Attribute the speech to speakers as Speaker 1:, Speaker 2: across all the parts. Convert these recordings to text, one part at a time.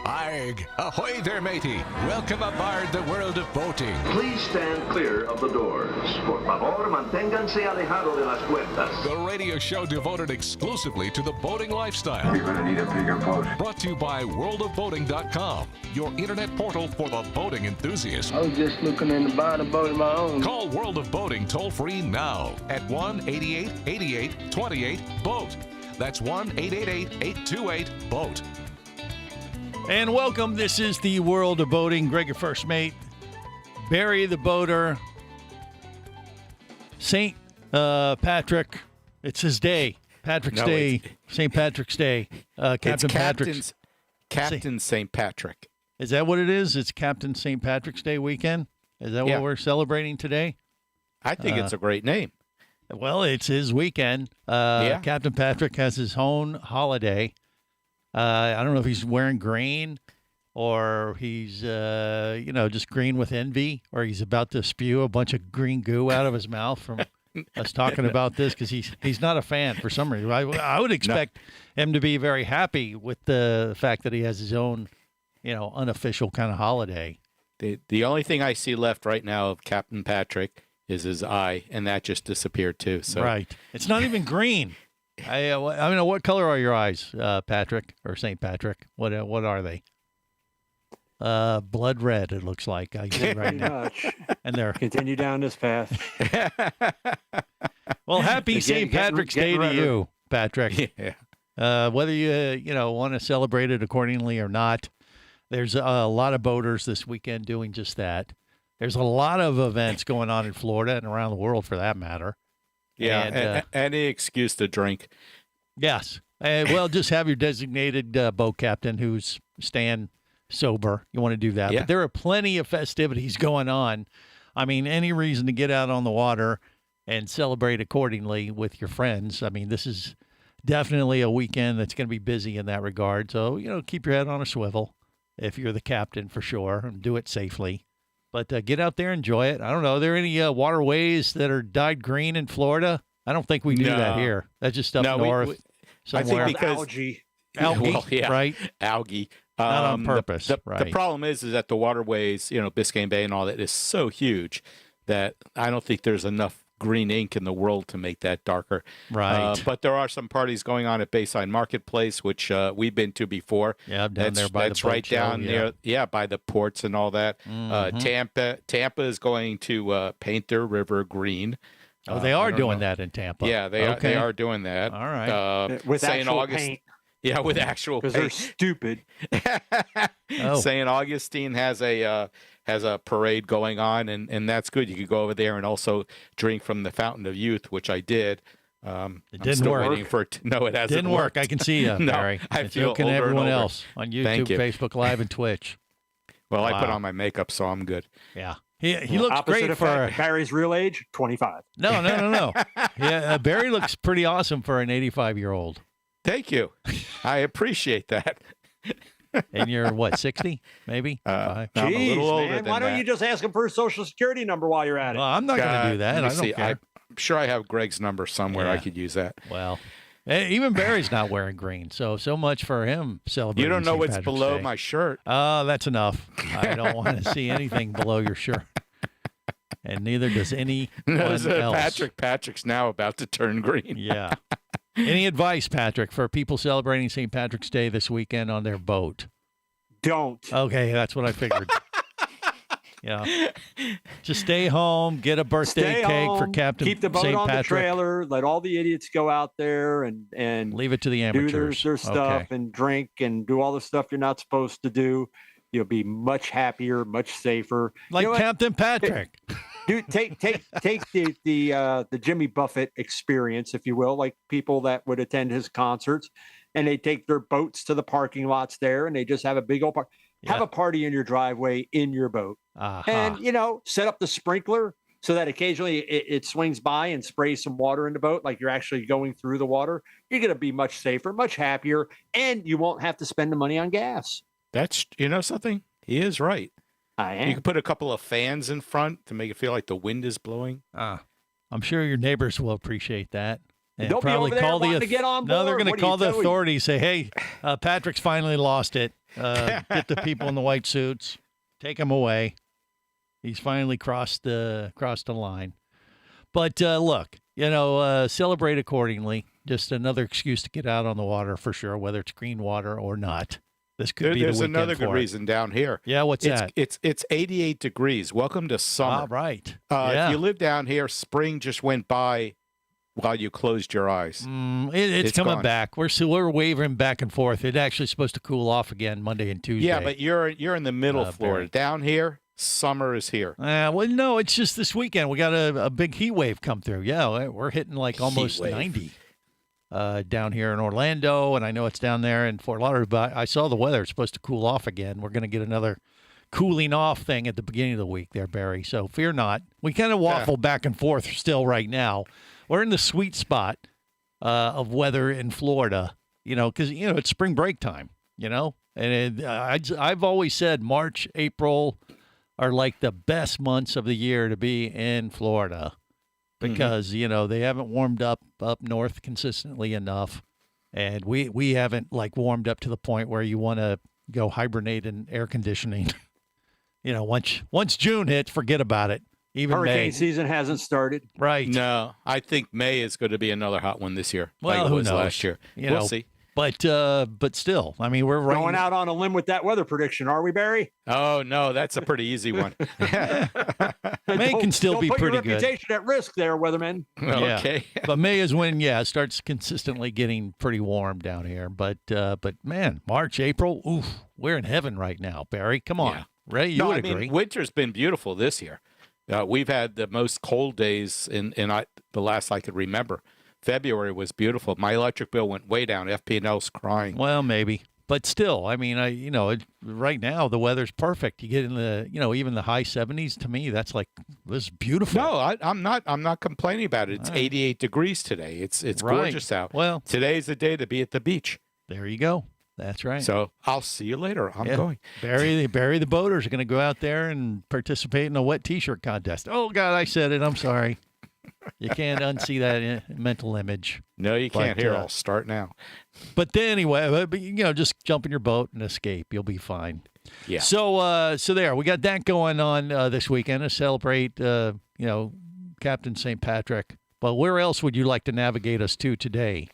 Speaker 1: Arg! Ahoy there, matey! Welcome aboard the world of boating.
Speaker 2: Please stand clear of the doors. Por favor, manténganse alejado de las puertas.
Speaker 1: The radio show devoted exclusively to the boating lifestyle.
Speaker 3: You're gonna need a bigger boat.
Speaker 1: Brought to you by worldofboating.com, your internet portal for the boating enthusiast.
Speaker 4: I was just looking into buying a boat of my own.
Speaker 1: Call World of Boating toll-free now at 1-8888-28-BOAT. That's 1-888-828-BOAT.
Speaker 5: And welcome. This is the World of Boating. Greg, your first mate. Barry the boater. St. Patrick. It's his day. Patrick's Day. St. Patrick's Day. Captain Patrick's.
Speaker 6: Captain St. Patrick.
Speaker 5: Is that what it is? It's Captain St. Patrick's Day weekend? Is that what we're celebrating today?
Speaker 6: I think it's a great name.
Speaker 5: Well, it's his weekend. Captain Patrick has his own holiday. I don't know if he's wearing green or he's, just green with envy, or he's about to spew a bunch of green goo out of his mouth from us talking about this, because he's not a fan for some reason. I would expect him to be very happy with the fact that he has his own, unofficial kind of holiday.
Speaker 6: The only thing I see left right now of Captain Patrick is his eye, and that just disappeared too. So
Speaker 5: right, it's not even green. I mean, what color are your eyes, Patrick or St. Patrick? What are they? Blood red. It looks like. I see right now.
Speaker 7: Much.
Speaker 5: And they're
Speaker 7: Continue down this path.
Speaker 5: well. Happy St. Patrick's Day to you, Patrick.
Speaker 6: Yeah.
Speaker 5: Whether you want to celebrate it accordingly or not, there's a lot of boaters this weekend doing just that. There's a lot of events going on in Florida and around the world, for that matter.
Speaker 6: Yeah,
Speaker 5: And,
Speaker 6: any excuse to drink.
Speaker 5: Yes. Well, just have your designated boat captain who's staying sober. You want to do that.
Speaker 6: Yeah.
Speaker 5: But there are plenty of festivities going on. I mean, any reason to get out on the water and celebrate accordingly with your friends. I mean, this is definitely a weekend that's going to be busy in that regard. So, keep your head on a swivel if you're the captain, for sure, and do it safely. But get out there, enjoy it. I don't know. Are there any waterways that are dyed green in Florida? I don't think we do that here. That's just up north somewhere.
Speaker 6: I think because
Speaker 7: Algae.
Speaker 5: Algae, right?
Speaker 6: Algae.
Speaker 5: Not on purpose,
Speaker 6: The
Speaker 5: right.
Speaker 6: problem is that the waterways, Biscayne Bay and all that, is so huge that I don't think there's enough green ink in the world to make that darker.
Speaker 5: Right.
Speaker 6: But there are some parties going on at Bayside Marketplace, which we've been to before.
Speaker 5: Yeah, down there by the
Speaker 6: that's
Speaker 5: boat
Speaker 6: right
Speaker 5: show,
Speaker 6: down near, by the ports and all that. Tampa is going to paint their river green.
Speaker 5: Oh, they are doing that in Tampa.
Speaker 6: Yeah, they are doing that.
Speaker 5: All right.
Speaker 7: With
Speaker 6: St.
Speaker 7: actual
Speaker 6: August-
Speaker 7: paint.
Speaker 6: Yeah, with actual
Speaker 7: Because they're
Speaker 6: paint.
Speaker 7: stupid.
Speaker 5: Oh.
Speaker 6: St. Augustine has a parade going on, and that's good. You could go over there and also drink from the Fountain of Youth, which I did.
Speaker 5: It didn't work.
Speaker 6: Waiting for it. No, it hasn't
Speaker 5: Didn't work.
Speaker 6: worked.
Speaker 5: I can see you,
Speaker 6: No,
Speaker 5: Barry.
Speaker 6: I
Speaker 5: And
Speaker 6: feel
Speaker 5: so can
Speaker 6: older and
Speaker 5: everyone
Speaker 6: older.
Speaker 5: else on YouTube,
Speaker 6: Thank you.
Speaker 5: Facebook Live, and Twitch.
Speaker 6: Well, I put
Speaker 5: Wow.
Speaker 6: on my makeup, so I'm good.
Speaker 5: Yeah. He looks
Speaker 7: Opposite
Speaker 5: great
Speaker 7: effect.
Speaker 5: for...
Speaker 7: Barry's real age, 25.
Speaker 5: No. Yeah, Barry looks pretty awesome for an 85-year-old.
Speaker 6: Thank you. I appreciate that.
Speaker 5: And you're, what, 60, maybe?
Speaker 6: I'm
Speaker 5: Five?
Speaker 6: a
Speaker 7: Jeez,
Speaker 6: little older
Speaker 7: man.
Speaker 6: than
Speaker 7: Why don't
Speaker 6: that.
Speaker 7: you just ask him for his social security number while you're at it?
Speaker 5: Well, I'm not going to do that.
Speaker 6: Let me
Speaker 5: I don't
Speaker 6: see.
Speaker 5: care.
Speaker 6: I'm sure I have Greg's number somewhere. I
Speaker 5: Yeah.
Speaker 6: could use that.
Speaker 5: Well, even Barry's not wearing green, so much for him celebrating.
Speaker 6: You don't know
Speaker 5: St.
Speaker 6: what's
Speaker 5: Patrick's
Speaker 6: below
Speaker 5: Day.
Speaker 6: my shirt.
Speaker 5: That's enough. I don't want to see anything below your shirt, and neither does anyone else.
Speaker 6: Patrick's now about to turn green.
Speaker 5: Yeah. Any advice, Patrick, for people celebrating St. Patrick's Day this weekend on their boat?
Speaker 7: Don't.
Speaker 5: Okay, that's what I figured. Yeah. Just stay home, get a birthday
Speaker 7: Stay
Speaker 5: cake
Speaker 7: home,
Speaker 5: for Captain
Speaker 7: keep the boat
Speaker 5: St.
Speaker 7: on
Speaker 5: Patrick.
Speaker 7: the trailer. Let all the idiots go out there and
Speaker 5: Leave it to the
Speaker 7: do
Speaker 5: amateurs.
Speaker 7: their stuff
Speaker 5: Okay.
Speaker 7: and drink and do all the stuff you're not supposed to do. You'll be much happier, much safer.
Speaker 5: Like
Speaker 7: You know what?
Speaker 5: Captain Patrick.
Speaker 7: Dude, take the Jimmy Buffett experience, if you will, like people that would attend his concerts, and they take their boats to the parking lots there, and they just have a big old party. Have
Speaker 5: Yeah.
Speaker 7: a party in your driveway in your boat,
Speaker 5: Uh-huh.
Speaker 7: and set up the sprinkler so that occasionally it swings by and sprays some water in the boat, like you're actually going through the water. You're going to be much safer, much happier, and you won't have to spend the money on gas.
Speaker 6: That's something. He is right.
Speaker 7: I am.
Speaker 6: You can put a couple of fans in front to make it feel like the wind is blowing.
Speaker 5: I'm sure your neighbors will appreciate that. And
Speaker 7: They'll be over there wanting to get on
Speaker 5: No, they're
Speaker 7: board.
Speaker 5: going to
Speaker 7: What are
Speaker 5: call
Speaker 7: you
Speaker 5: the
Speaker 7: doing?
Speaker 5: authorities. Say, hey, Patrick's finally lost it. get the people in the white suits, take him away. He's finally crossed the line. But look, celebrate accordingly. Just another excuse to get out on the water for sure, whether it's green water or not. This could be the weekend.
Speaker 6: There's another good
Speaker 5: for it.
Speaker 6: reason down here.
Speaker 5: Yeah, what's that?
Speaker 6: It's 88 degrees. Welcome to summer.
Speaker 5: Ah, right.
Speaker 6: If you live down here, spring just went by while you closed your eyes.
Speaker 5: It's coming
Speaker 6: gone.
Speaker 5: back. We're wavering back and forth. It's actually supposed to cool off again Monday and Tuesday.
Speaker 6: Yeah, but you're in the middle of Florida. Down here, summer is here.
Speaker 5: Well, no, it's just this weekend. We got a big heat wave come through. Yeah, we're hitting like almost 90 down here in Orlando, and I know it's down there in Fort Lauderdale, but I saw the weather. It's supposed to cool off again. We're going to get another cooling off thing at the beginning of the week there, Barry. So fear not. We kind of waffle back and forth still right now. We're in the sweet spot of weather in Florida, because, it's spring break time, and I've always said March, April are like the best months of the year to be in Florida because, they haven't warmed up north consistently enough. And we haven't warmed up to the point where you want to go hibernate in air conditioning. Once June hits, forget about it. Even
Speaker 7: hurricane
Speaker 5: May.
Speaker 7: season hasn't started.
Speaker 5: Right.
Speaker 6: No, I think May is going to be another hot one this year.
Speaker 5: Well,
Speaker 6: like it
Speaker 5: who
Speaker 6: was
Speaker 5: knows?
Speaker 6: last year. We'll see.
Speaker 5: But still, I mean, we're right
Speaker 7: Going out on a limb with that weather prediction, are we, Barry?
Speaker 6: Oh, no, that's a pretty easy one.
Speaker 5: May can still be
Speaker 7: put
Speaker 5: pretty
Speaker 7: your
Speaker 5: good.
Speaker 7: reputation at risk there, weatherman.
Speaker 6: Okay.
Speaker 5: But May is when, it starts consistently getting pretty warm down here. But man, March, April, oof, we're in heaven right now, Barry. Come on.
Speaker 6: Yeah.
Speaker 5: Ray, you would agree.
Speaker 6: Winter's been beautiful this year. We've had the most cold days in the last I could remember. February was beautiful. My electric bill went way down. FP&L's crying.
Speaker 5: Well, maybe. But still, I mean, right now the weather's perfect. You get in the, even the high 70s. To me, this is beautiful.
Speaker 6: No, I'm not complaining about it. It's 88 degrees today. It's
Speaker 5: Right.
Speaker 6: gorgeous out.
Speaker 5: Well,
Speaker 6: today's the day to be at the beach.
Speaker 5: there you go. That's right.
Speaker 6: So I'll see you later. I'm going.
Speaker 5: Barry the boaters are going to go out there and participate in a wet T-shirt contest. Oh God, I said it. I'm sorry. You can't unsee that mental image.
Speaker 6: No, you can't. Here, I'll start now.
Speaker 5: But then anyway, just jump in your boat and escape. You'll be fine.
Speaker 6: Yeah.
Speaker 5: So there, we got that going on this weekend to celebrate, Captain St. Patrick. But where else would you like to navigate us to today?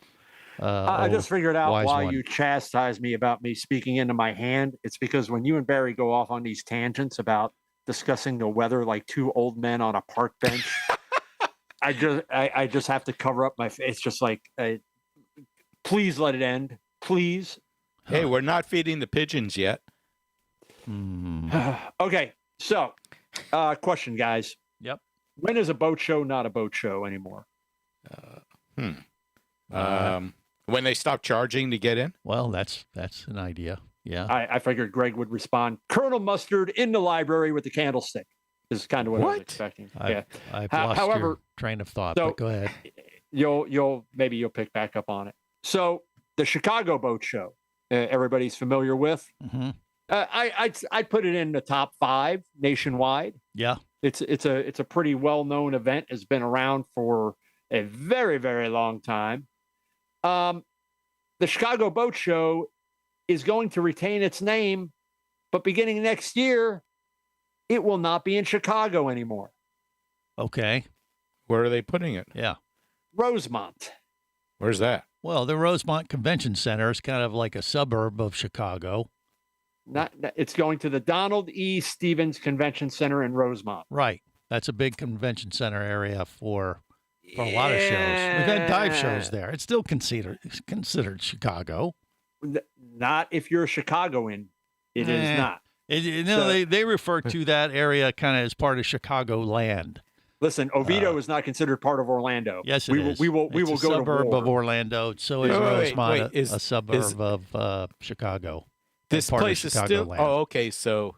Speaker 7: I just figured out
Speaker 5: wise
Speaker 7: why
Speaker 5: one.
Speaker 7: you chastised me about me speaking into my hand. It's because when you and Barry go off on these tangents about discussing the weather like two old men on a park bench, I just have to cover up my face. It's just like, please let it end, please.
Speaker 6: Hey, we're not feeding the pigeons yet.
Speaker 7: Okay, so question, guys.
Speaker 5: Yep.
Speaker 7: When is a boat show not a boat show anymore?
Speaker 6: When they stop charging to get in?
Speaker 5: Well, that's an idea. Yeah.
Speaker 7: I figured Greg would respond. Colonel Mustard in the library with the candlestick is kind of what I was expecting. Yeah.
Speaker 5: I've lost
Speaker 7: however,
Speaker 5: your train of thought,
Speaker 7: so-
Speaker 5: but go ahead.
Speaker 7: You'll pick back up on it. So the Chicago Boat Show, everybody's familiar with.
Speaker 5: Mm-hmm.
Speaker 7: I'd put it in the top 5 nationwide.
Speaker 5: Yeah.
Speaker 7: It's a pretty well-known event. Has been around for a very, very long time. The Chicago Boat Show is going to retain its name, but beginning next year, it will not be in Chicago anymore.
Speaker 5: Okay.
Speaker 6: Where are they putting it?
Speaker 5: Yeah.
Speaker 7: Rosemont.
Speaker 6: Where's that?
Speaker 5: Well, the Rosemont Convention Center is kind of like a suburb of Chicago.
Speaker 7: It's going to the Donald E. Stevens Convention Center in Rosemont.
Speaker 5: Right. That's a big convention center area for a lot of shows. We've had dive shows there. It's still considered Chicago.
Speaker 7: Not if you're a Chicagoan. It is not.
Speaker 5: They refer to that area kind of as part of Chicago land.
Speaker 7: Listen, Oviedo is not considered part of Orlando.
Speaker 5: Yes, it is.
Speaker 7: We will
Speaker 5: It's
Speaker 7: go
Speaker 5: a
Speaker 7: to
Speaker 5: suburb
Speaker 7: war.
Speaker 5: of Orlando. So is Rosemont a suburb of Chicago.
Speaker 6: This
Speaker 5: part of
Speaker 6: place is
Speaker 5: Chicago
Speaker 6: still.
Speaker 5: land.
Speaker 6: Oh, okay. So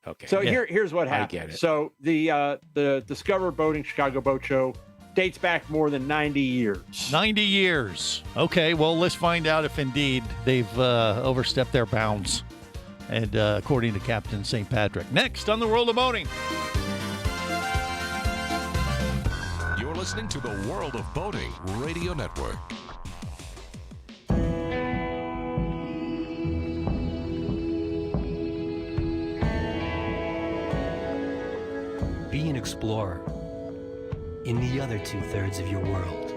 Speaker 7: Here's what happened.
Speaker 6: get it.
Speaker 7: So the Discover Boating Chicago Boat Show dates back more than 90 years.
Speaker 5: 90 years. Okay, well, let's find out if indeed they've overstepped their bounds. And according to Captain St. Patrick. Next on the World of Boating.
Speaker 1: You're listening to the World of Boating Radio Network.
Speaker 3: explorer in the other 2/3 of your world.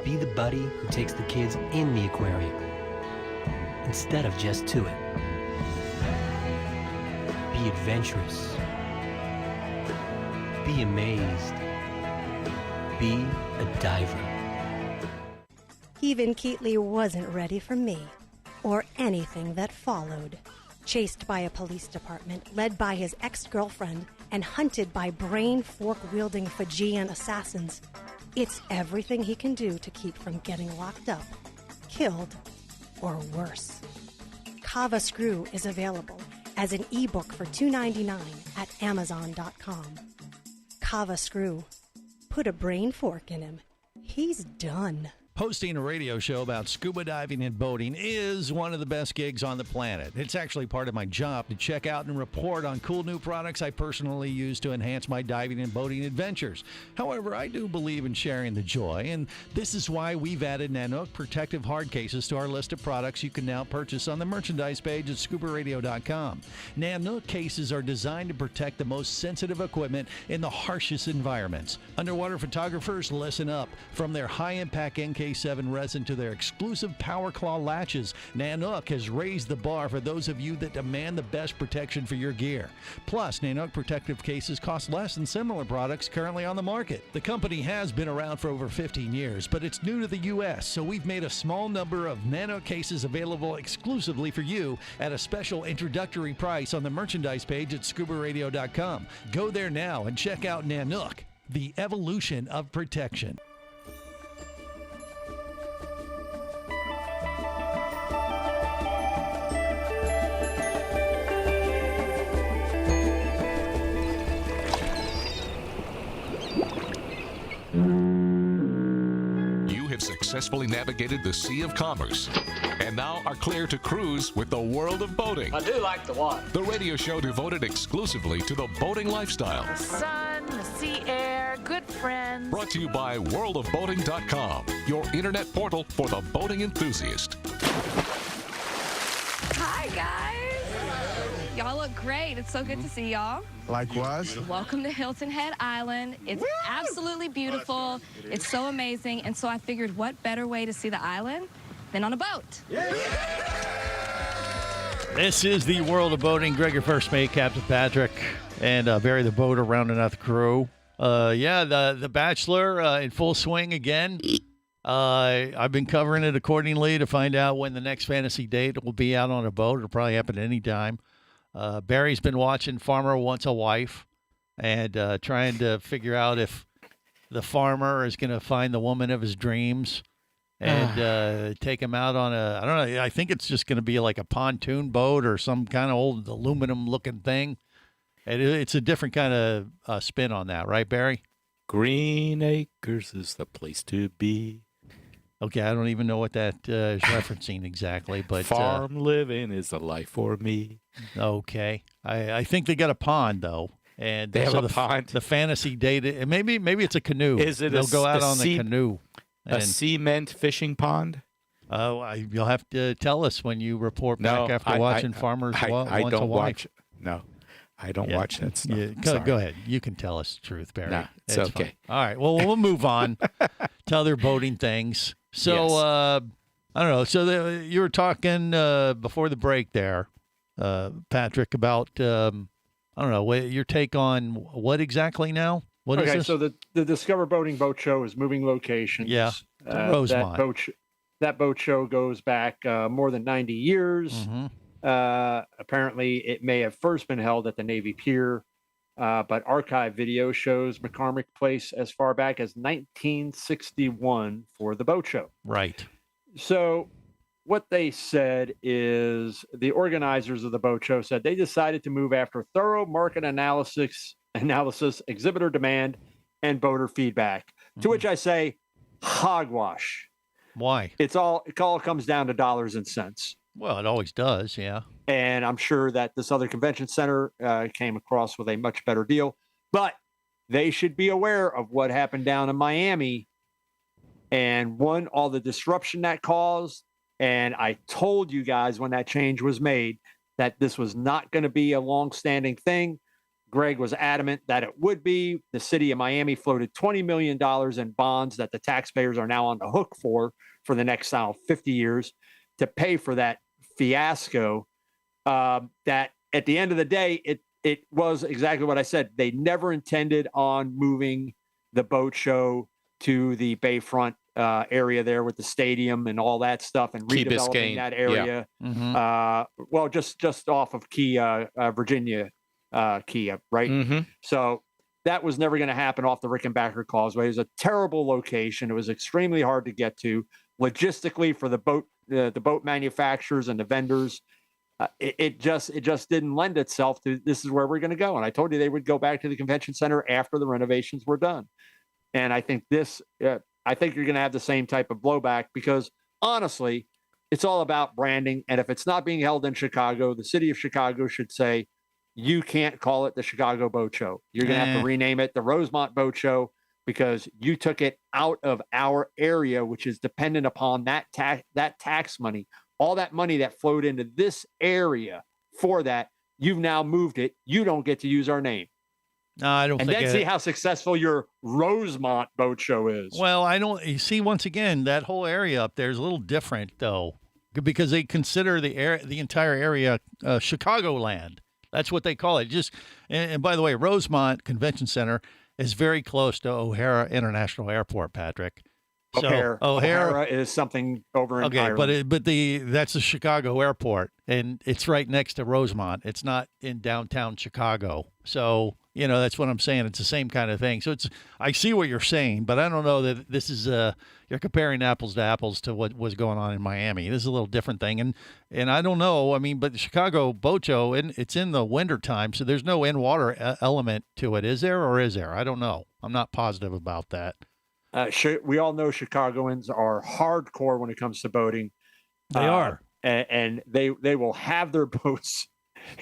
Speaker 3: Be the buddy who takes the kids in the aquarium instead of just to it. Be adventurous. Be amazed. Be a diver.
Speaker 8: Even Keatley wasn't ready for me, or anything that followed. Chased by a police department, led by his ex-girlfriend, and hunted by brain fork-wielding Fijian assassins, it's everything he can do to keep from getting locked up, killed, or worse. Kava Screw is available as an ebook for $2.99 at Amazon.com. Kava Screw. Put a brain fork in him. He's done.
Speaker 5: Hosting a radio show about scuba diving and boating is one of the best gigs on the planet. It's actually part of my job to check out and report on cool new products I personally use to enhance my diving and boating adventures. However, I do believe in sharing the joy, and this is why we've added Nanook protective hard cases to our list of products you can now purchase on the merchandise page at scubaradio.com. Nanook cases are designed to protect the most sensitive equipment in the harshest environments. Underwater photographers, listen up. From their high-impact NK7 resin to their exclusive Power Claw latches, Nanook has raised the bar for those of you that demand the best protection for your gear. Plus, Nanook protective cases cost less than similar products currently on the market. The company has been around for over 15 years, but it's new to the U.S., so we've made a small number of Nanook cases available exclusively for you at a special introductory price on the merchandise page at scubaradio.com. Go there now and check out Nanook, the evolution of protection.
Speaker 1: Successfully navigated the Sea of Commerce and now are clear to cruise with the world of boating.
Speaker 9: I do like the water.
Speaker 1: The radio show devoted exclusively to the boating lifestyle.
Speaker 10: The sun, the sea air, good friends.
Speaker 1: Brought to you by worldofboating.com, your internet portal for the boating enthusiast.
Speaker 11: Hi, guys. Y'all look great. It's so good to see y'all.
Speaker 12: Likewise.
Speaker 11: Welcome to Hilton Head Island. It's absolutely beautiful. It's so amazing. And so I figured what better way to see the island than on a boat.
Speaker 5: This is the world of boating. Greg, your first mate, Captain Patrick, and Barry the boater rounding out the crew. The Bachelor in full swing again. I've been covering it accordingly to find out when the next fantasy date will be out on a boat. It'll probably happen any time. Barry's been watching Farmer Wants a Wife and trying to figure out if the farmer is going to find the woman of his dreams and take him out on I don't know, I think it's just going to be like a pontoon boat or some kind of old aluminum-looking thing. And it's a different kind of spin on that, right, Barry?
Speaker 6: Green Acres is the place to be.
Speaker 5: Okay, I don't even know what that is referencing exactly, but
Speaker 6: farm living is the life for me.
Speaker 5: Okay, I think they got a pond though, and
Speaker 6: they have a pond.
Speaker 5: The fantasy date, maybe it's a canoe.
Speaker 6: Is it?
Speaker 5: They'll go out on the canoe.
Speaker 6: A cement fishing pond?
Speaker 5: Oh, you'll have to tell us when you report back after watching Farmers Wants a Wife.
Speaker 6: No, I don't watch that stuff.
Speaker 5: Go ahead. You can tell us the truth, Barry.
Speaker 6: Nah, it's okay.
Speaker 5: Fine. All right. Well, we'll move on to other boating things. So,
Speaker 6: Yes.
Speaker 5: I don't know. So you were talking before the break there, Patrick, about, I don't know, your take on what exactly now? What is this?
Speaker 7: So the Discover Boating Boat Show is moving locations.
Speaker 5: Yeah, Rosemont.
Speaker 7: That boat show goes back more than 90 years.
Speaker 5: Mm-hmm.
Speaker 7: Apparently, it may have first been held at the Navy Pier, but archive video shows McCormick Place as far back as 1961 for the boat show.
Speaker 5: Right.
Speaker 7: So what they said is the organizers of the boat show said they decided to move after thorough market analysis, exhibitor demand, and boater feedback. To which I say, hogwash.
Speaker 5: Why?
Speaker 7: It all comes down to dollars and cents.
Speaker 5: Well, it always does, yeah.
Speaker 7: And I'm sure that this other convention center came across with a much better deal. But they should be aware of what happened down in Miami and all the disruption that caused. And I told you guys when that change was made that this was not going to be a long-standing thing. Greg was adamant that it would be. The city of Miami floated $20 million in bonds that the taxpayers are now on the hook for the next 50 years to pay for that fiasco. That at the end of the day, it was exactly what I said. They never intended on moving the boat show to the Bayfront area there with the stadium and all that stuff and
Speaker 6: Key
Speaker 7: redeveloping
Speaker 6: Biscayne.
Speaker 7: that area.
Speaker 5: Mhm.
Speaker 7: Well, just off of Key, Virginia, Key, right?
Speaker 6: Mm-hmm.
Speaker 7: So that was never going to happen off the Rickenbacker Causeway. It was a terrible location. It was extremely hard to get to logistically for the boat manufacturers and the vendors. It just didn't lend itself to this is where we're going to go. And I told you they would go back to the convention center after the renovations were done. And I think I think you're going to have the same type of blowback because honestly, it's all about branding. And if it's not being held in Chicago, the city of Chicago should say, you can't call it the Chicago Boat Show. You're going to have to rename it the Rosemont Boat Show because you took it out of our area, which is dependent upon that tax money. All that money that flowed into this area for that, you've now moved it. You don't get to use our name.
Speaker 5: No, I don't
Speaker 7: and
Speaker 5: think.
Speaker 7: And then see how successful your Rosemont Boat Show is.
Speaker 5: Well, I don't. You see, once again, that whole area up there is a little different, though, because they consider the entire area Chicagoland. That's what they call it. And by the way, Rosemont Convention Center is very close to O'Hare International Airport, Patrick. So,
Speaker 7: O'Hara is something over in Ireland.
Speaker 5: but that's the Chicago airport, and it's right next to Rosemont. It's not in downtown Chicago. So, that's what I'm saying. It's the same kind of thing. So I see what you're saying, but I don't know that this is you're comparing apples to apples to what was going on in Miami. This is a little different thing, and I don't know. I mean, but the Chicago Boat Show, it's in the winter time, so there's no in-water element to it. Is there or is there? I don't know. I'm not positive about that.
Speaker 7: We all know Chicagoans are hardcore when it comes to boating.
Speaker 5: They are.
Speaker 7: And they will have their boats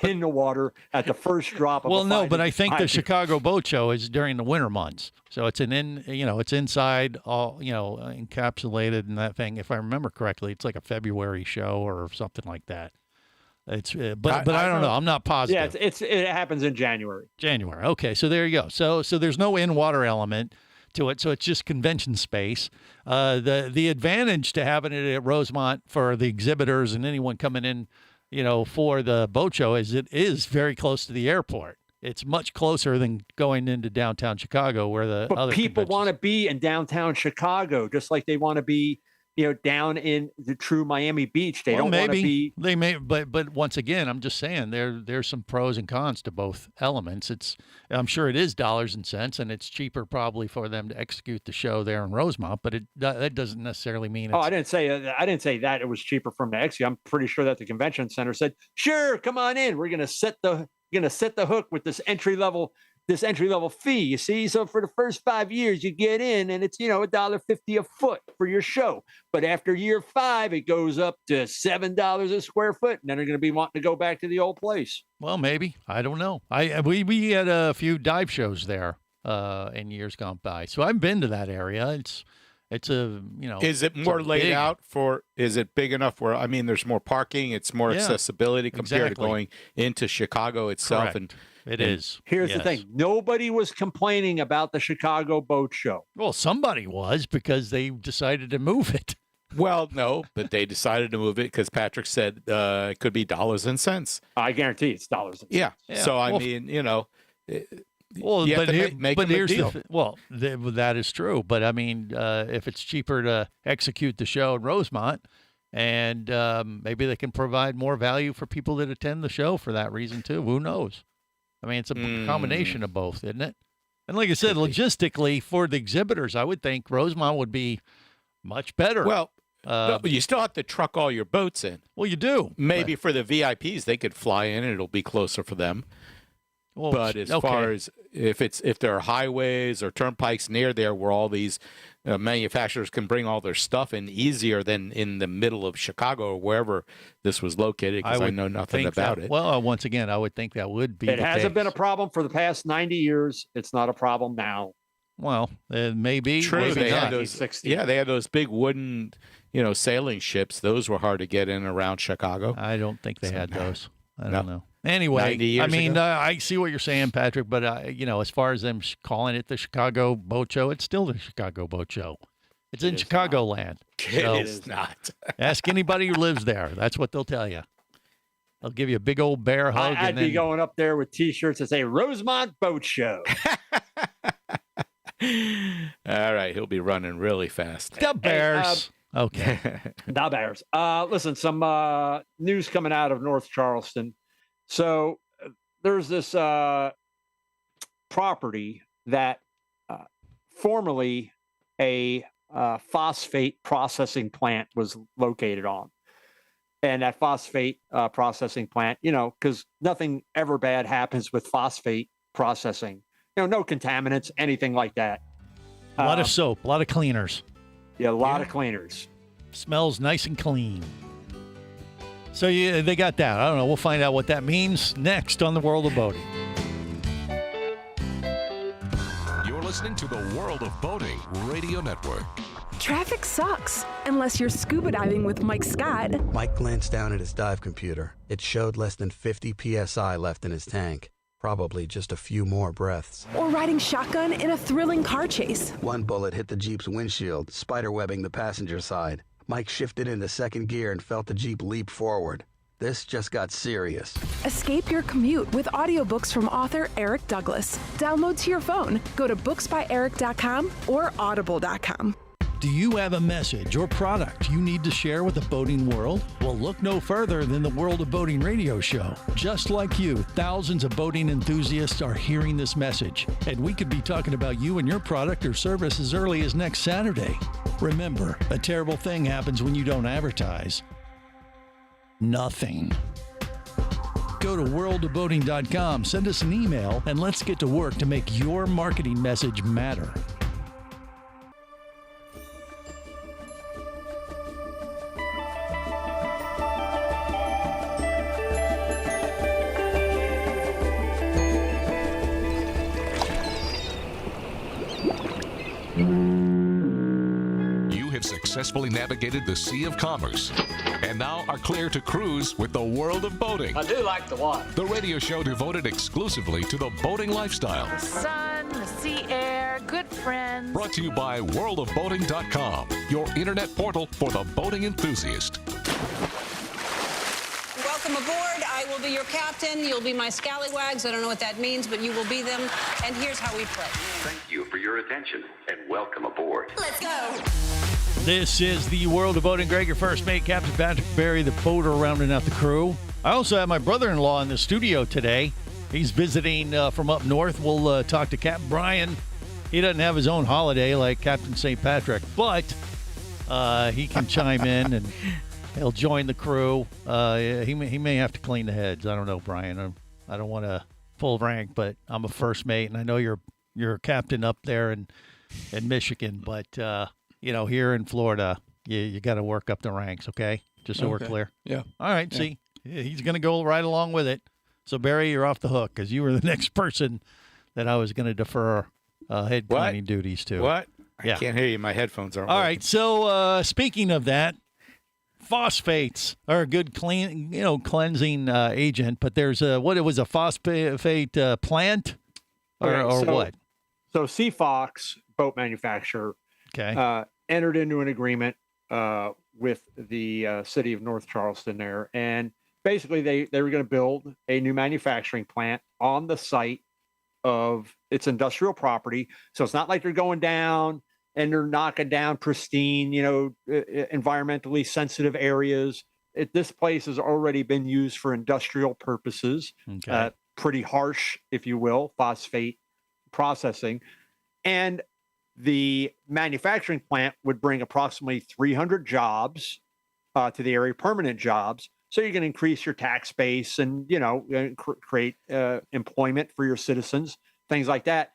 Speaker 7: in the water at the first drop of
Speaker 5: but I think the Chicago Boat Show is during the winter months. So it's it's inside, all, encapsulated in that thing. If I remember correctly, it's like a February show or something like that. It's but I don't know. I'm not positive.
Speaker 7: Yeah, it happens in January.
Speaker 5: January. Okay, so there you go. So there's no in-water element to it, so it's just convention space. The advantage to having it at Rosemont for the exhibitors and anyone coming in, for the boat show is it is very close to the airport. It's much closer than going into downtown Chicago where the other
Speaker 7: people want to be in downtown Chicago, just like they want to be, down in the true Miami Beach. They don't want to be.
Speaker 5: They may, but once again, I'm just saying there's some pros and cons to both elements. I'm sure it is dollars and cents, and it's cheaper probably for them to execute the show there in Rosemont. But that doesn't necessarily mean.
Speaker 7: I didn't say that it was cheaper from the execute. I'm pretty sure that the convention center said, "Sure, come on in. We're gonna set the hook with this entry level fee, you see. So for the first 5 years, you get in, and it's $1.50 a foot for your show. But after year 5, it goes up to $7 a square foot, and then they're going to be wanting to go back to the old place.
Speaker 5: Well, maybe, I don't know. We had a few dive shows there in years gone by, so I've been to that area. It's a
Speaker 6: Is it more laid out for? Is it big enough where there's more parking? It's more accessibility compared to going into Chicago itself.
Speaker 5: Correct. It is.
Speaker 7: Here's the thing. Nobody was complaining about the Chicago Boat Show.
Speaker 5: Well, somebody was because they decided to move it.
Speaker 6: Well, no, but they decided to move it because Patrick said it could be dollars and cents.
Speaker 7: I guarantee it's dollars and cents.
Speaker 6: Yeah. So,
Speaker 5: Well,
Speaker 6: you have to make them a deal.
Speaker 5: That is true. But, if it's cheaper to execute the show in Rosemont, and maybe they can provide more value for people that attend the show for that reason, too. Who knows? It's a combination of both, isn't it? And like I said, logistically, for the exhibitors, I would think Rosemont would be much better.
Speaker 6: Well, but you still have to truck all your boats in.
Speaker 5: Well, you do.
Speaker 6: Maybe for the VIPs, they could fly in and it'll be closer for them. Well, but as far as if there are highways or turnpikes near there where all these manufacturers can bring all their stuff in easier than in the middle of Chicago or wherever this was located, because I know nothing about it.
Speaker 5: Well, once again, I would think that would be.
Speaker 7: It hasn't been a problem for the past 90 years. It's not a problem now.
Speaker 5: Well, it may be.
Speaker 6: True.
Speaker 5: Maybe
Speaker 6: They
Speaker 5: not.
Speaker 6: had those big wooden, sailing ships. Those were hard to get in around Chicago.
Speaker 5: I don't think they had those. I don't know. Anyway, I mean, I see what you're saying, Patrick, but, as far as them calling it the Chicago Boat Show, it's still the Chicago Boat Show. It's in Chicagoland.
Speaker 6: It is not.
Speaker 5: Ask anybody who lives there. That's what they'll tell you. They'll give you a big old bear hug.
Speaker 7: I'd be going up there with T-shirts that say Rosemont Boat Show.
Speaker 6: All right, he'll be running really fast.
Speaker 5: The Bears. Okay.
Speaker 7: The Bears. Listen, some news coming out of North Charleston. So there's this property that formerly a phosphate processing plant was located on. And that phosphate processing plant, because nothing ever bad happens with phosphate processing. No contaminants, anything like that.
Speaker 5: A lot of soap, a lot of cleaners.
Speaker 7: Yeah, a lot of cleaners.
Speaker 5: Smells nice and clean. So they got that. I don't know. We'll find out what that means next on The World of Boating.
Speaker 1: You're listening to the World of Boating Radio Network.
Speaker 9: Traffic sucks, unless you're scuba diving with Mike Scott.
Speaker 12: Mike glanced down at his dive computer. It showed less than 50 PSI left in his tank. Probably just a few more breaths.
Speaker 9: Or riding shotgun in a thrilling car chase.
Speaker 12: One bullet hit the Jeep's windshield, spiderwebbing the passenger side. Mike shifted into second gear and felt the Jeep leap forward. This just got serious.
Speaker 9: Escape your commute with audiobooks from author Eric Douglas. Download to your phone. Go to booksbyeric.com or audible.com.
Speaker 5: Do you have a message or product you need to share with the boating world? Well, look no further than the World of Boating radio show. Just like you, thousands of boating enthusiasts are hearing this message, and we could be talking about you and your product or service as early as next Saturday. Remember, a terrible thing happens when you don't advertise. Nothing. Go to worldofboating.com, send us an email, and let's get to work to make your marketing message matter.
Speaker 1: You have successfully navigated the Sea of Commerce and now are clear to cruise with the World of Boating.
Speaker 7: I do like the water.
Speaker 1: The radio show devoted exclusively to the boating lifestyle.
Speaker 10: The sun, the sea air, good friends.
Speaker 1: Brought to you by worldofboating.com, your internet portal for the boating enthusiast.
Speaker 13: Welcome aboard. I will be your captain. You'll be my scallywags. I don't know what that means, but you will be them. And here's how we play.
Speaker 2: Thank you for your attention and welcome aboard.
Speaker 13: Let's go.
Speaker 5: This is the World of Boating. Greg, your first mate, Captain Patrick Barry, the boater, rounding out the crew. I also have my brother-in-law in the studio today. He's visiting from up north. We'll talk to Captain Brian. He doesn't have his own holiday like Captain St. Patrick, but he can chime in and he'll join the crew. He may have to clean the heads. I don't know, Brian. I don't want to full rank, but I'm a first mate, and I know you're a captain up there in Michigan, but here in Florida, you got to work up the ranks, okay? Just so we're clear.
Speaker 14: Yeah.
Speaker 5: All right. Yeah. See, he's going to go right along with it. So Barry, you're off the hook because you were the next person that I was going to defer head cleaning duties to.
Speaker 6: What?
Speaker 5: Yeah.
Speaker 6: I can't hear you. My headphones aren't
Speaker 5: All
Speaker 6: working.
Speaker 5: right. So speaking of that, phosphates are a good cleansing agent, but there's a phosphate plant or what?
Speaker 7: So Seafox boat manufacturer entered into an agreement with the city of North Charleston there, and basically they were going to build a new manufacturing plant on the site of its industrial property. So it's not like they're going down and they're knocking down pristine, environmentally sensitive areas. This place has already been used for industrial purposes, pretty harsh, if you will, phosphate processing. And the manufacturing plant would bring approximately 300 jobs to the area, permanent jobs. So you can increase your tax base and, create employment for your citizens, things like that.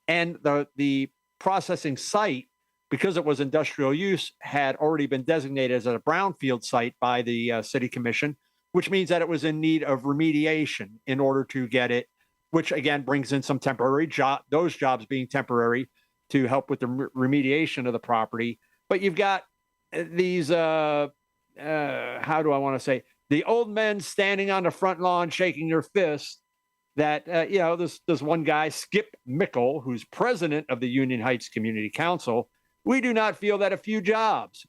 Speaker 7: And the processing site, because it was industrial use, had already been designated as a brownfield site by the city commission, which means that it was in need of remediation in order to get it, which again brings in some temporary those jobs being temporary to help with the remediation of the property. But you've got these, how do I want to say, the old men standing on the front lawn shaking their fists that, this one guy, Skip Mickle, who's president of the Union Heights Community Council, we do not feel that a few jobs,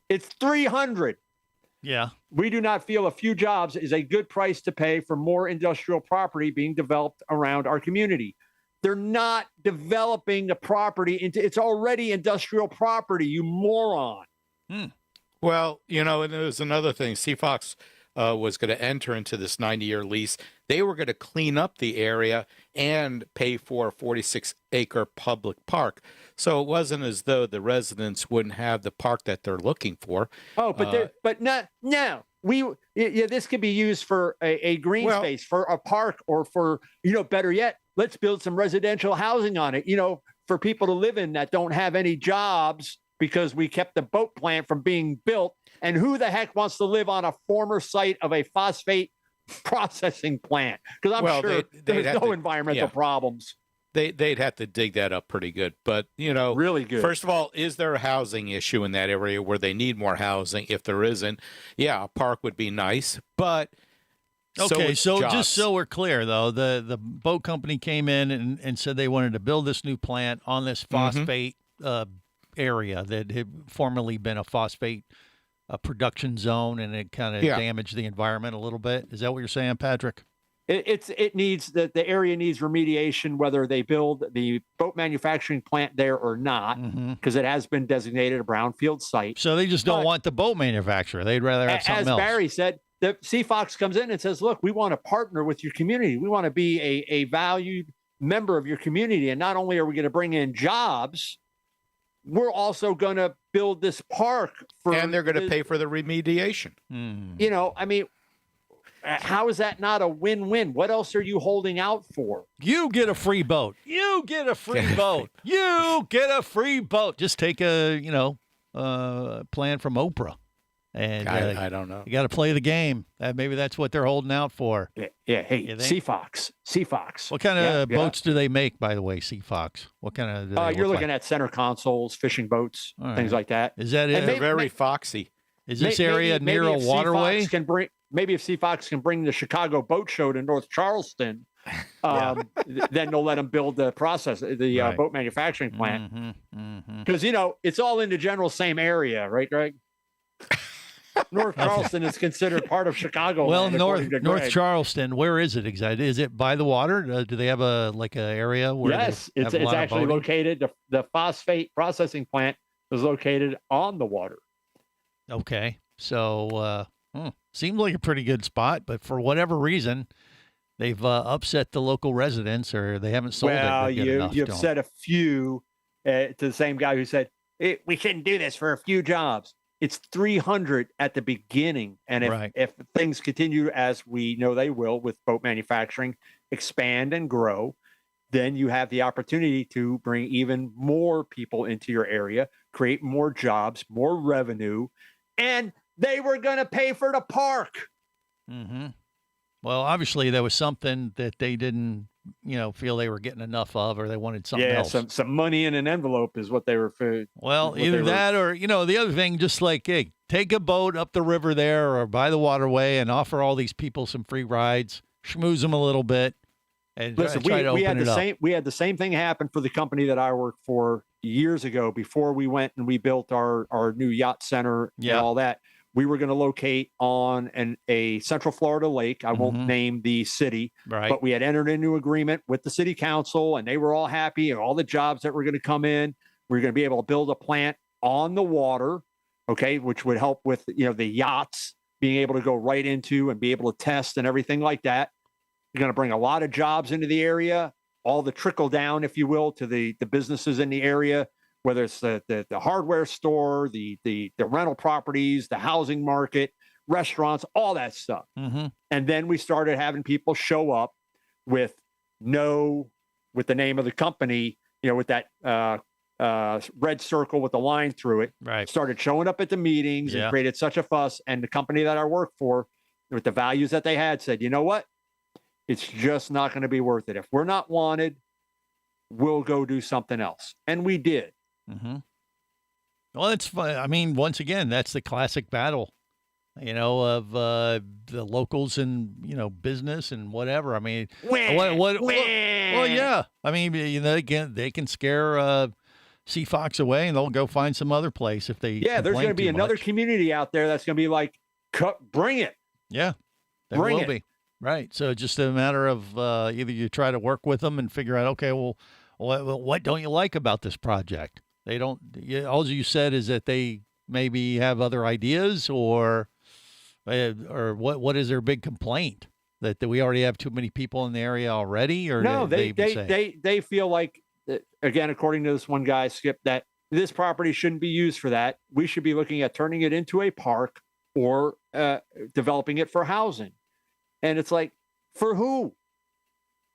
Speaker 7: it's 300.
Speaker 5: Yeah.
Speaker 7: We do not feel a few jobs is a good price to pay for more industrial property being developed around our community. They're not developing the property it's already industrial property, you moron.
Speaker 6: Well, and there's another thing. Seafox was going to enter into this 90-year lease. They were going to clean up the area and pay for a 46-acre public park. So it wasn't as though the residents wouldn't have the park that they're looking for.
Speaker 7: Oh, but no. This could be used for a green space, for a park, or for, better yet, let's build some residential housing on it, for people to live in that don't have any jobs because we kept the boat plant from being built. And who the heck wants to live on a former site of a phosphate processing plant? Because I'm sure there's no environmental problems.
Speaker 6: They'd have to dig that up pretty good. But,
Speaker 7: really good.
Speaker 6: First of all, is there a housing issue in that area where they need more housing? If there isn't, a park would be nice. But
Speaker 5: okay, so just so we're clear, though, the boat company came in and said they wanted to build this new plant on this phosphate area that had formerly been a phosphate production zone, and it kind of damaged the environment a little bit. Is that what you're saying, Patrick?
Speaker 7: It needs the area needs remediation, whether they build the boat manufacturing plant there or not, because it has been designated a brownfield site.
Speaker 5: So they just don't want the boat manufacturer. They'd rather have something else.
Speaker 7: As Barry said, the Seafox comes in and says, look, we want to partner with your community. We want to be a valued member of your community. And not only are we going to bring in jobs, we're also going to build this park
Speaker 6: and they're going to pay for the remediation.
Speaker 7: How is that not a win-win? What else are you holding out for?
Speaker 5: You get a free boat. You get a free boat. You get a free boat. Just take a plan from Oprah. And
Speaker 6: I don't know.
Speaker 5: You got to play the game. Maybe that's what they're holding out for.
Speaker 7: Yeah. Hey, Seafox.
Speaker 5: What kind of boats do they make, by the way, Seafox? What kind of?
Speaker 7: You're looking at center consoles, fishing boats, things like that.
Speaker 5: Is that it?
Speaker 6: They're very foxy.
Speaker 5: Is this area near a waterway?
Speaker 7: Maybe if Seafox can bring the Chicago Boat Show to North Charleston, then they'll let them build the boat manufacturing plant. Because it's all in the general same area, right, Greg? North Charleston is considered part of Chicago.
Speaker 5: Well, North Charleston, where is it exactly? Is it by the water? Do they have a area where?
Speaker 7: Yes, it's actually located. The phosphate processing plant is located on the water.
Speaker 5: Okay, so seemed like a pretty good spot, but for whatever reason, they've upset the local residents, or they haven't sold it.
Speaker 7: Well, you've said a few to the same guy who said we shouldn't do this for a few jobs. It's 300 at the beginning. And if things continue as we know they will with boat manufacturing, expand and grow, then you have the opportunity to bring even more people into your area, create more jobs, more revenue, and they were going to pay for the park.
Speaker 5: Mm-hmm. Well, obviously there was something that they didn't, feel they were getting enough of, or they wanted something else.
Speaker 7: Some money in an envelope is what they were.
Speaker 5: Well, either that or, the other thing, just like, hey, take a boat up the river there or by the waterway and offer all these people some free rides, schmooze them a little bit, and
Speaker 7: listen,
Speaker 5: try to open it up.
Speaker 7: We had the same thing happen for the company that I worked for years ago before we went and we built our new yacht center and all that. We were going to locate on a Central Florida lake. I won't name the city, but we had entered into agreement with the city council, and they were all happy. And all the jobs that were going to come in, we were going to be able to build a plant on the water, which would help with the yachts being able to go right into and be able to test and everything like that. You're going to bring a lot of jobs into the area, all the trickle down, if you will, to the businesses in the area. Whether it's the hardware store, the rental properties, the housing market, restaurants, all that stuff.
Speaker 5: Mm-hmm.
Speaker 7: And then we started having people show up with the name of the company, with that red circle with the line through it.
Speaker 5: Right.
Speaker 7: Started showing up at the meetings and created such a fuss. And the company that I worked for, with the values that they had, said, you know what? It's just not going to be worth it. If we're not wanted, we'll go do something else. And we did.
Speaker 5: Mm-hmm. Well, it's fun. I mean, once again, that's the classic battle of the locals and, business and whatever. I mean, well, yeah. I mean, they can scare Sea Fox away, and they'll go find some other place if they.
Speaker 7: Yeah, there's going to be another community out there that's going to be like, bring it.
Speaker 5: Yeah, there will be. Right. So just a matter of either you try to work with them and figure out, okay, well, what don't you like about this project? They don't. All you said is that they maybe have other ideas, or what is their big complaint? That we already have too many people in the area already, or
Speaker 7: no? They feel like, again, according to this one guy, Skip, that this property shouldn't be used for that. We should be looking at turning it into a park or developing it for housing. And it's like, for who?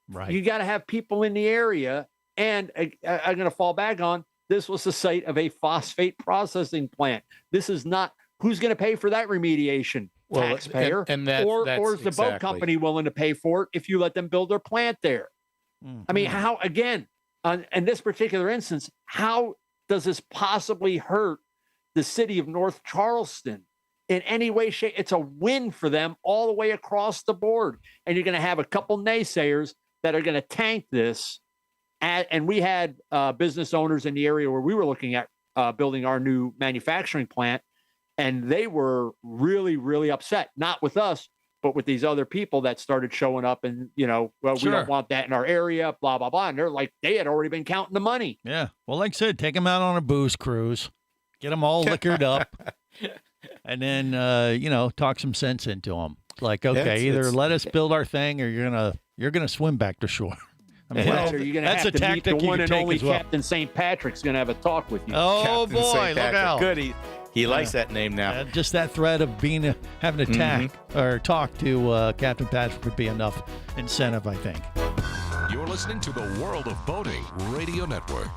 Speaker 5: Right.
Speaker 7: You got to have people in the area. And I'm going to fall back on, this was the site of a phosphate processing plant. This is not, who's going to pay for that remediation? Taxpayer.
Speaker 6: And
Speaker 7: or is the boat company willing to pay for it if you let them build their plant there? Mm-hmm. I mean, how, again, in this particular instance, how does this possibly hurt the city of North Charleston in any way, shape? It's a win for them all the way across the board. And you're going to have a couple naysayers that are going to tank this. And we had business owners in the area where we were looking at building our new manufacturing plant. And they were really, really upset, not with us, but with these other people that started showing up and, we don't want that in our area, blah, blah, blah. And they're like, they had already been counting the money.
Speaker 5: Yeah. Well, like I said, take them out on a booze cruise, get them all liquored up. And then, talk some sense into them. Like, okay, either let us build our thing, or you're gonna swim back to shore. I mean,
Speaker 7: or you're gonna have to meet the one and only Captain St. Patrick's going to have a talk with you.
Speaker 5: Oh
Speaker 6: Captain
Speaker 5: boy,
Speaker 6: St.
Speaker 5: look out!
Speaker 6: Good, he likes that name now.
Speaker 5: Just that threat of having to or talk to Captain Patrick would be enough incentive, I think.
Speaker 1: You're listening to the World of Boating Radio Network.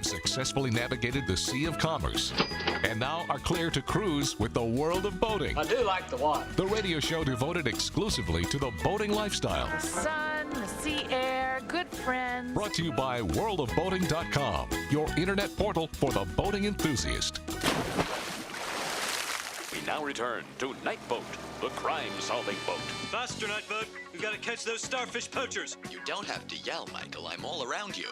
Speaker 1: Successfully navigated the Sea of Commerce and now are clear to cruise with the World of Boating.
Speaker 14: I do like the water.
Speaker 1: The radio show devoted exclusively to the boating lifestyle.
Speaker 10: The sun, the sea air, good friends.
Speaker 1: Brought to you by worldofboating.com, your internet portal for the boating enthusiast.
Speaker 15: We now return to Night Boat, the crime-solving boat.
Speaker 16: Faster, Night Boat. We've got to catch those starfish poachers.
Speaker 17: You don't have to yell, Michael. I'm all around you.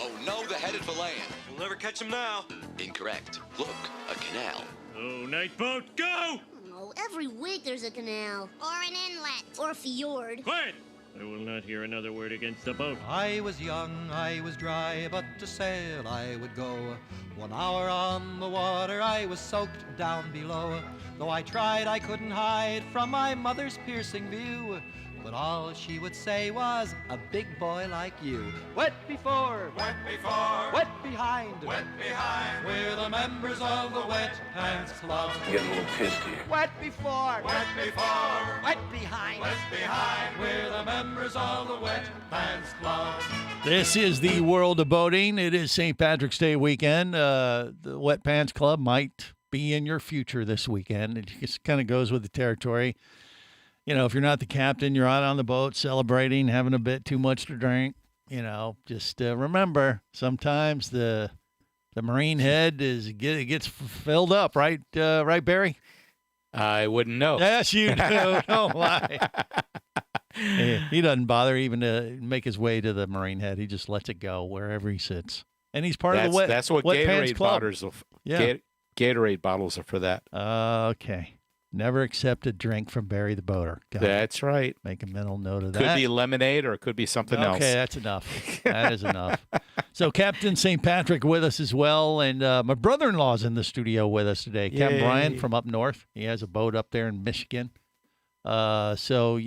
Speaker 17: Oh no, they're headed for land.
Speaker 16: We'll never catch them now.
Speaker 17: Incorrect. Look, a canal.
Speaker 16: Oh, Night Boat, go!
Speaker 18: Oh, every week there's a canal. Or an inlet. Or a fjord.
Speaker 16: Quiet! I will not hear another word against the boat.
Speaker 19: I was young, I was dry, but to sail I would go. 1 hour on the water, I was soaked down below. Though I tried, I couldn't hide from my mother's piercing view. But all she would say was, a big boy like you. Wet before,
Speaker 16: wet before,
Speaker 19: wet behind,
Speaker 16: wet behind.
Speaker 19: We're the members of the Wet Pants Club.
Speaker 2: I'm getting a little pissed here.
Speaker 19: Wet before,
Speaker 16: wet before,
Speaker 19: wet behind,
Speaker 16: wet behind.
Speaker 19: We're the members of the Wet Pants Club.
Speaker 5: This is the World of Boating. It is St. Patrick's Day weekend. The Wet Pants Club might be in your future this weekend. It just kind of goes with the territory. If you're not the captain, you're out on the boat celebrating, having a bit too much to drink. Just remember, sometimes the marine head gets filled up, right? Right, Barry?
Speaker 6: I wouldn't know.
Speaker 5: Yes, you do. Don't lie. He doesn't bother even to make his way to the marine head. He just lets it go wherever he sits, and he's part of the
Speaker 6: That's what
Speaker 5: Wet Pants
Speaker 6: Gatorade
Speaker 5: Club.
Speaker 6: bottles are.
Speaker 5: Yeah.
Speaker 6: Gatorade bottles are for that.
Speaker 5: Okay. Never accept a drink from Barry the Boater.
Speaker 6: That's right.
Speaker 5: Make a mental note of that.
Speaker 6: Could be lemonade or it could be something else.
Speaker 5: Okay, that's enough. That is enough. So Captain St. Patrick with us as well. And my brother-in-law's in the studio with us today. Captain Brian from up north. He has a boat up there in Michigan. So,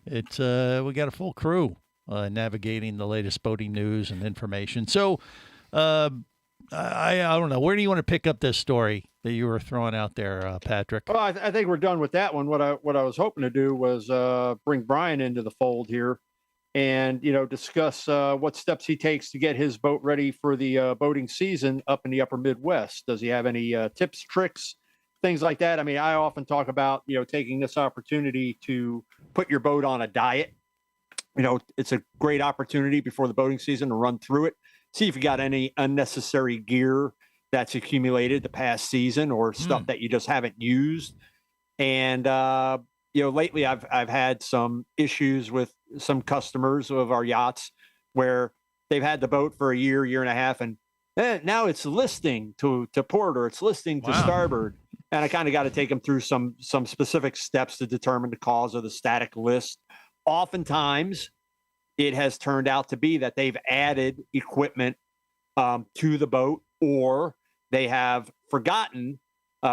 Speaker 5: it's we got a full crew navigating the latest boating news and information. So I don't know. Where do you want to pick up this story that you were throwing out there, Patrick?
Speaker 7: Well, I think we're done with that one. What I was hoping to do was bring Brian into the fold here and discuss what steps he takes to get his boat ready for the boating season up in the upper Midwest. Does he have any tips, tricks, things like that? I mean, I often talk about taking this opportunity to put your boat on a diet. It's a great opportunity before the boating season to run through it, see if you got any unnecessary gear that's accumulated the past season or stuff that you just haven't used. And lately I've had some issues with some customers of our yachts where they've had the boat for a year and a half, and now it's listing to port, or it's listing to starboard. And I kind of got to take them through some specific steps to determine the cause of the static list. Oftentimes it has turned out to be that they've added equipment to the boat, or they have forgotten,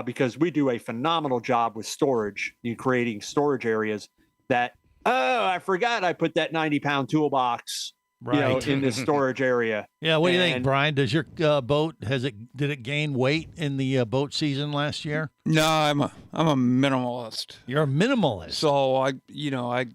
Speaker 7: because we do a phenomenal job with storage, in creating storage areas, that, I forgot I put that 90-pound toolbox in this storage area.
Speaker 5: Yeah, what do you think, Brian? Does your boat, did it gain weight in the boat season last year?
Speaker 14: No, I'm a minimalist.
Speaker 5: You're a minimalist.
Speaker 14: So I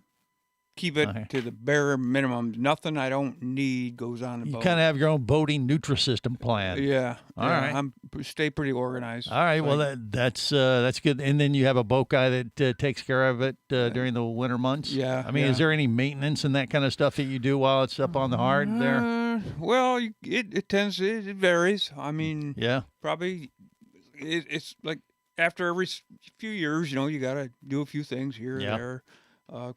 Speaker 14: keep it to the bare minimum. Nothing I don't need goes on the boat.
Speaker 5: You kind of have your own boating Nutrisystem plan.
Speaker 14: Yeah.
Speaker 5: All right.
Speaker 14: Stay pretty organized.
Speaker 5: All right. Well, that's good. And then you have a boat guy that takes care of it during the winter months.
Speaker 14: Yeah.
Speaker 5: I mean, is there any maintenance and that kind of stuff that you do while it's up on the hard there?
Speaker 14: Well, it tends to, it varies. I mean, probably it's like after every few years, you got to do a few things here and there.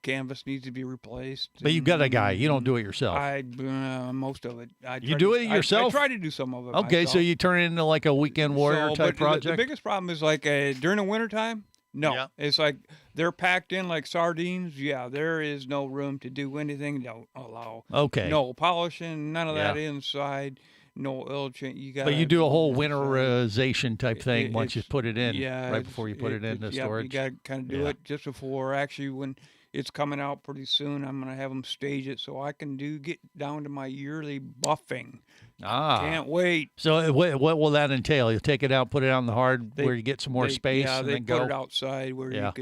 Speaker 14: Canvas needs to be replaced.
Speaker 5: But you've got a guy. You don't do it yourself.
Speaker 14: Most of it.
Speaker 5: You do it yourself?
Speaker 14: I try to do some of it
Speaker 5: Okay,
Speaker 14: myself.
Speaker 5: so you turn it into like a weekend warrior type project?
Speaker 14: The biggest problem is like during the wintertime, no. It's like they're packed in like sardines. Yeah, there is no room to do anything. Don't allow.
Speaker 5: Okay.
Speaker 14: No polishing, none of that inside. No oil change.
Speaker 5: But you do a whole winterization type thing once you put it in, right before you put it into storage.
Speaker 14: You got to kind of do it just before. Actually, when it's coming out pretty soon, I'm going to have them stage it so I can get down to my yearly buffing. Can't wait.
Speaker 5: So what will that entail? You take it out, put it out in the hard where you get some more space, and then go?
Speaker 14: Yeah, they put it outside where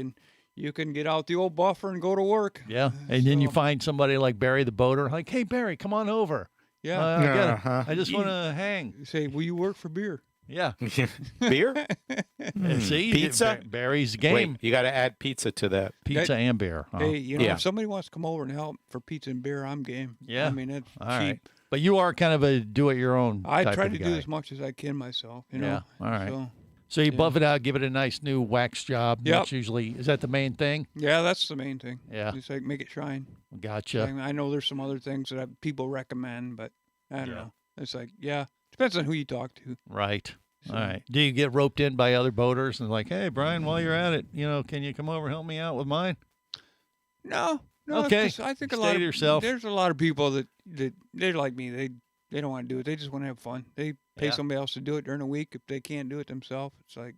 Speaker 14: you can get out the old buffer and go to work.
Speaker 5: Yeah, and then you find somebody like Barry the boater, like, hey, Barry, come on over.
Speaker 14: Yeah,
Speaker 5: I just want to hang.
Speaker 14: Say, will you work for beer?
Speaker 5: Yeah.
Speaker 6: Beer?
Speaker 5: See,
Speaker 6: pizza?
Speaker 5: Barry's game.
Speaker 6: Wait, you got to add pizza to that.
Speaker 5: Pizza and beer.
Speaker 14: Hey, if somebody wants to come over and help for pizza and beer, I'm game.
Speaker 5: Yeah.
Speaker 14: I mean, it's
Speaker 5: all
Speaker 14: cheap.
Speaker 5: right. But you are kind of a do-it-your-own
Speaker 14: I
Speaker 5: type
Speaker 14: try
Speaker 5: of
Speaker 14: to
Speaker 5: guy.
Speaker 14: do as much as I can myself.
Speaker 5: Yeah. All right. So you buff it out, give it a nice new wax job.
Speaker 14: Yep.
Speaker 5: That's usually, is that the main thing?
Speaker 14: Yeah, that's the main thing.
Speaker 5: Yeah.
Speaker 14: Just like make it shine.
Speaker 5: Gotcha.
Speaker 14: I know there's some other things that people recommend, but I don't know. It's like, depends on who you talk to.
Speaker 5: Right.
Speaker 14: So,
Speaker 5: all right. Do you get roped in by other boaters and like, hey, Brian, while you're at it, can you come over and help me out with mine?
Speaker 14: No.
Speaker 5: Okay.
Speaker 14: I think
Speaker 5: yourself.
Speaker 14: There's a lot of people that they're like me. They don't want to do it. They just want to have fun. They pay somebody else to do it during the week. If they can't do it themselves, it's like,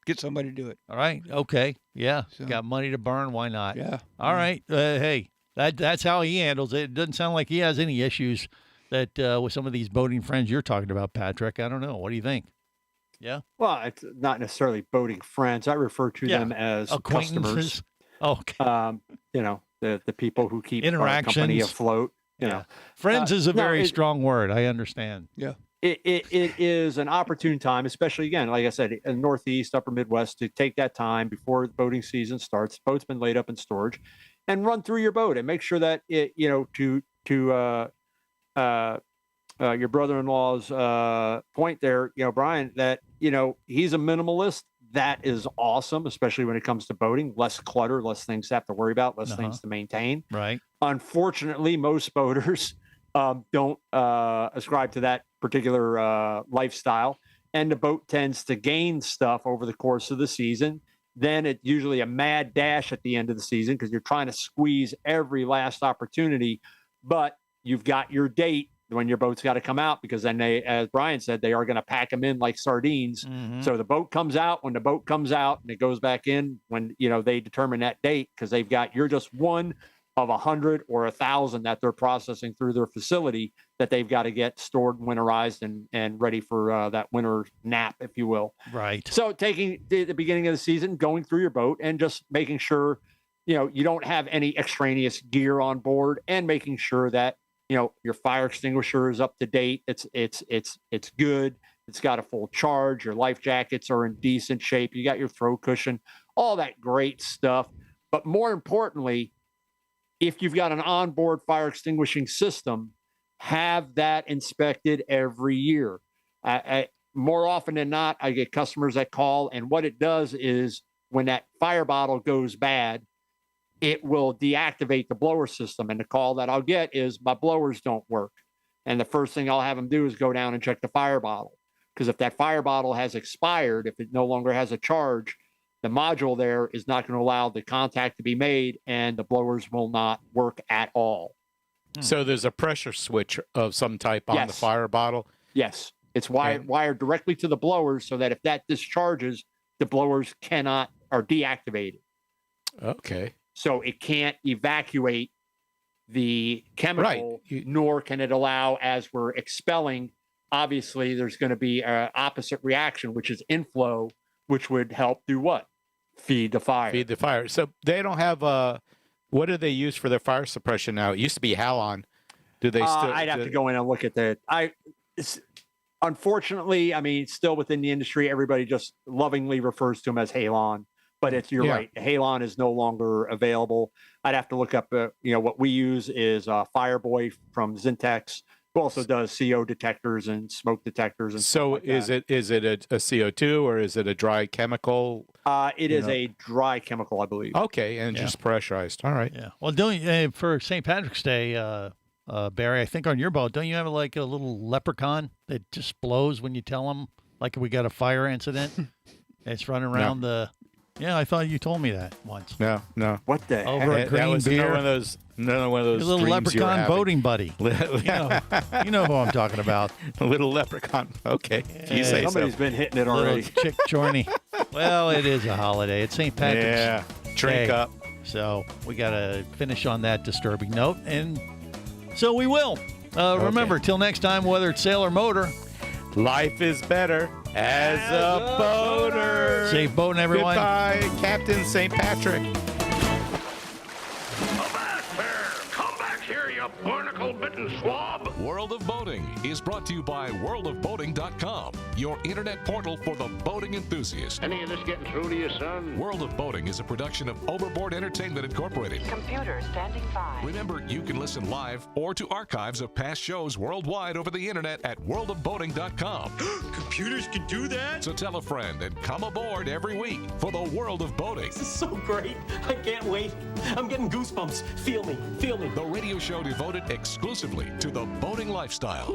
Speaker 14: get somebody to do it.
Speaker 5: All right. Okay. Yeah.
Speaker 14: So,
Speaker 5: got money to burn. Why not?
Speaker 14: Yeah.
Speaker 5: All right. Hey, that's how he handles it. It doesn't sound like he has any issues that with some of these boating friends you're talking about, Patrick. I don't know. What do you think? Yeah.
Speaker 7: Well, it's not necessarily boating friends. I refer to them as customers.
Speaker 5: Okay.
Speaker 7: The people who keep our
Speaker 5: interactions,
Speaker 7: company afloat. You know,
Speaker 5: friends is a very strong word. I understand.
Speaker 14: Yeah.
Speaker 7: It is an opportune time, especially again, like I said, in the Northeast, Upper Midwest, to take that time before the boating season starts. The boat's been laid up in storage, and run through your boat and make sure that it, your brother-in-law's point there, Brian, that he's a minimalist. That is awesome, especially when it comes to boating. Less clutter, less things to have to worry about, less things to maintain.
Speaker 5: Right.
Speaker 7: Unfortunately, most boaters don't ascribe to that particular lifestyle, and the boat tends to gain stuff over the course of the season. Then it's usually a mad dash at the end of the season because you're trying to squeeze every last opportunity, but you've got your date when your boat's got to come out, because then they, as Brian said, they are going to pack them in like sardines.
Speaker 5: Mm-hmm.
Speaker 7: So the boat comes out when the boat comes out, and it goes back in when, they determine that date, because you're just one of 100 or 1,000 that they're processing through their facility that they've got to get stored, winterized, and ready for that winter nap, if you will.
Speaker 5: Right.
Speaker 7: So taking the beginning of the season, going through your boat and just making sure you don't have any extraneous gear on board, and making sure that, your fire extinguisher is up to date. It's good. It's got a full charge. Your life jackets are in decent shape. You got your throw cushion, all that great stuff. But more importantly, if you've got an onboard fire extinguishing system, have that inspected every year. More often than not, I get customers that call, and what it does is when that fire bottle goes bad, it will deactivate the blower system. And the call that I'll get is, my blowers don't work. And the first thing I'll have them do is go down and check the fire bottle. Because if that fire bottle has expired, if it no longer has a charge, the module there is not going to allow the contact to be made, and the blowers will not work at all.
Speaker 6: So there's a pressure switch of some type on the fire bottle?
Speaker 7: Yes. It's wired directly to the blowers, so that if that discharges, the blowers are deactivated.
Speaker 6: Okay.
Speaker 7: So it can't evacuate the chemical, nor can it allow, as we're expelling, obviously there's going to be an opposite reaction, which is inflow, which would help do what? Feed the fire.
Speaker 6: Feed the fire. So they don't have what do they use for their fire suppression now? It used to be Halon. Do they still?
Speaker 7: I'd have to go in and look at that. Unfortunately, I mean, still within the industry, everybody just lovingly refers to them as Halon. But you're right. Halon is no longer available. I'd have to look up. What we use is Fireboy from Zintex, who also does CO detectors and smoke detectors. And
Speaker 6: so, is it a CO2 or is it a dry chemical?
Speaker 7: It is a dry chemical, I believe.
Speaker 6: Okay, and just pressurized. All right.
Speaker 5: Yeah. Well, don't you, for St. Patrick's Day, Barry, I think on your boat, don't you have like a little leprechaun that just blows when you tell them, like, we got a fire incident? It's running around the. Yeah, I thought you told me that once.
Speaker 6: No.
Speaker 7: What the
Speaker 5: Over
Speaker 7: heck?
Speaker 5: at Green Beer.
Speaker 6: One of those. Your
Speaker 5: little leprechaun boating buddy. You know who I'm talking about.
Speaker 6: A little leprechaun. Okay. You say
Speaker 7: somebody's been hitting it already.
Speaker 5: Chick Chorney. Well, it is a holiday. It's St. Patrick's
Speaker 6: Drink
Speaker 5: Day.
Speaker 6: up.
Speaker 5: So we got to finish on that disturbing note. And so we will. Remember, till next time, whether it's sail or motor,
Speaker 6: life is better as a boater.
Speaker 5: Safe boating, everyone.
Speaker 6: Goodbye, Captain St. Patrick.
Speaker 1: Barnacle-bitten swab. World of Boating is brought to you by worldofboating.com, your internet portal for the boating enthusiast.
Speaker 2: Any of this getting through to you, son?
Speaker 1: World of Boating is a production of Overboard Entertainment Incorporated.
Speaker 10: Computer standing by.
Speaker 1: Remember, you can listen live or to archives of past shows worldwide over the internet at worldofboating.com.
Speaker 16: Computers can do that?
Speaker 1: So tell a friend and come aboard every week for the World of Boating.
Speaker 20: This is so great. I can't wait. I'm getting goosebumps. Feel me.
Speaker 1: The radio show devoted exclusively to the boating lifestyle.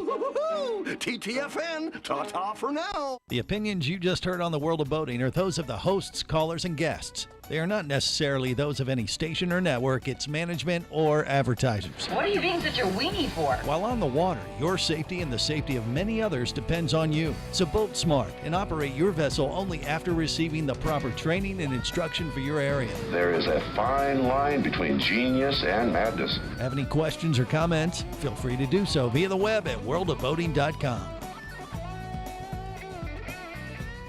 Speaker 12: TTFN, ta-ta for now.
Speaker 5: The opinions you just heard on the World of Boating are those of the hosts, callers, and guests. They are not necessarily those of any station or network, its management, or advertisers.
Speaker 10: What are you being such a weenie for?
Speaker 5: While on the water, your safety and the safety of many others depends on you. So boat smart and operate your vessel only after receiving the proper training and instruction for your area.
Speaker 2: There is a fine line between genius and madness.
Speaker 5: Have any questions or comments? Feel free to do so via the web at worldofboating.com.